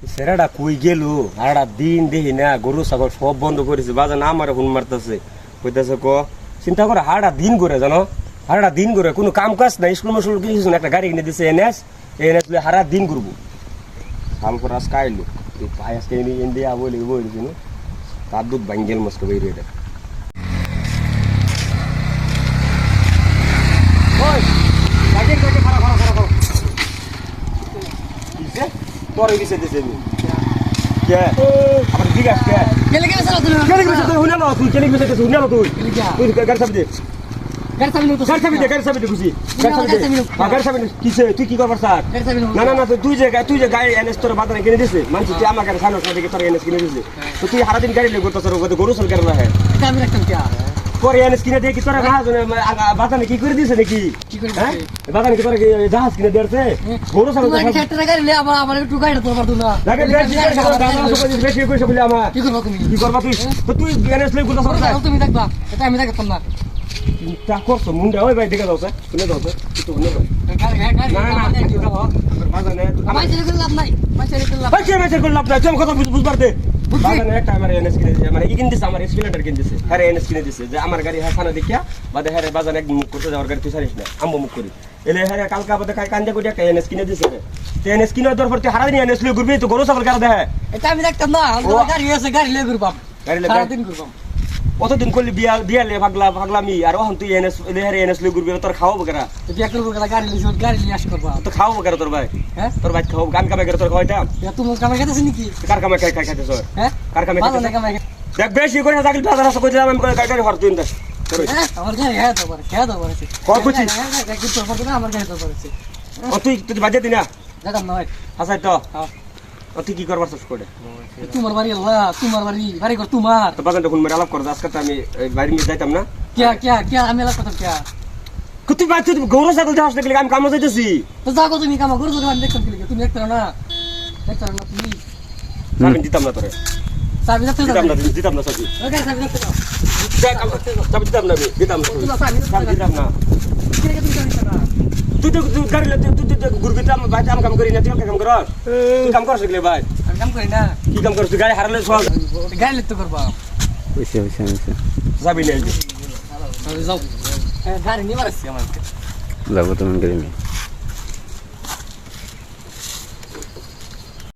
সেরাটা কই গেল আড়া দিন দেখি না গরু ছাগল সব বন্ধ করেছে বাজান আমার ফোন মারতেছে কইতেছে ক চিন্তা করে হাড়া দিন করে জানো হাড়া দিন করে কোনো কাম কাজ নাই স্কুল মস্কুল কিছু না একটা গাড়ি কিনে দিছে এনএস হারা দিন করবো কাল করে আজকে আইলো তুই পায়ে আজকে ইন্ডিয়া বলে বলছি না তার দুধ ভাঙ্গেল মস্ত বেরিয়ে এটা তোর কিসে দিছে আমি কে আমার জিজ্ঞাস কে কেলে কেলে সারা তুই কেলে কিসে তুই হুনালো তুই কেলে কিসে তুই হুনালো তুই তুই গাড়ি চাবি দে গাড়ি চাবি দে খুশি গাড়ি চাবি কিসে তুই কি করবার স্যার না তুই যে গাড়ি এনএস তোর বাজারে কিনে দিছে মানুষ তুই আমার গাড়ি সামনে দিকে তোর এনএস কিনে দিছে তো তুই সারাদিন গাড়ি লেগে করতেছ গরু চল কেন না হ্যাঁ আমি রাখতাম কে তোর এনএস কিনে দিয়ে কি তোর বাজারে কি করে দিছে নাকি হ্যাঁ বাজারে কি তোর জাহাজ কিনে দিয়েছে গরু চল তুই একটা টাকা গাড়ি লে আমার একটু গাড়ি তো পারতো না বেশি কইছে বলে আমার কি করবা তুমি কি করবা তুই তো তুই এনএস লেগে করতেছ তুমি দেখবা এটা আমি দেখতাম না তা করছো মুন্ডা ওই ভাই দেখে দাও স্যার শুনে দাও স্যার কিছু শুনে দাও আমার ছেলে করে লাভ নাই আমার ছেলে করে লাভ বাজারে করলাম না তুমি কথা বুঝবার দে বাজারে একটা আমার এনএস কিনে দিছে মানে কিনে দিছে আমার স্প্লেন্ডার কিনে দিছে হ্যাঁ এনএস কিনে দিছে যে আমার গাড়ি হাসানা দেখিয়া বাদে হ্যাঁ বাজারে এক মুখ করতে যাওয়ার গাড়ি তুই ছাড়িস না আম্বু মুখ করি এলে হ্যাঁ কালকা বাদে কান্দে করে একটা এনএস কিনে দিছে এনএস কিনে দেওয়ার পর তুই হারাদিন এনএস লিয়ে ঘুরবি তো গরু ছাগল কেন দেখে এটা আমি দেখতাম না গাড়ি আছে গাড়ি লে ঘুরবাম সারাদিন ঘুরবাম কতদিন করলি বিয়ালে ভাগলামি আর ওহন তুই এনএস লিয়ে ঘুরবি তোর খাওয়াবো কেনা তুই একটা লোক গাড়ি নিয়ে আস করবা তো খাওয়াবো কেন তোর ভাই হ্যাঁ তোর ভাই খাওয়াবো গান কামাই করে তোর খাওয়াইতাম তুমি কামাই খাইতেছ নাকি কার কামাই খাইতে তোর হ্যাঁ কার কামাই ভালো না খাইতে কামাই দেখ বেশি করে থাকলে বাজার আসা করে আমি গাড়ি হর তুই দেখ আমার গাড়ি হ্যাঁ তো পারে কর বুঝছি কিন্তু আমার গাড়ি তো পারে ও তুই বাজে দি না দেখলাম না ভাই হাসাই তো ও তুই কি করবার চাস করে তোমার বাড়ি আল্লাহ তোমার বাড়ি কর তোমার তো বাজার তখন মেরে আলাপ কর আজকে তো আমি বাড়ি নিয়ে যাইতাম না কে আমি এলাকা কথা কে তুই তুই গরু ছাগল যাস দেখলে আমি কামে যাইতেছি তো যাও তুমি কামা করো আমি দেখতাম কি তুমি দেখতে না তুমি আমি দিতাম না তোরে চাবি দেখতে দিতাম না সাথী ওকে চাবি দেখতে দাও চাবি দিতাম না আমি দিতাম না দিতাম না কে তুমি জানিস না তুই তো গাড়ি তুই ঘুরবি আমি ভাই আমি কাম করি না তুই কাম করস তুই কাম করছ দেখলে ভাই আমি কাম করি না কি কাম করছ তুই গাড়ি হারালে সব গাড়ি লিখতে করবা বুঝছে যাবি না যাও গাড়ি নিয়ে আসছি আমার যাবো তুমি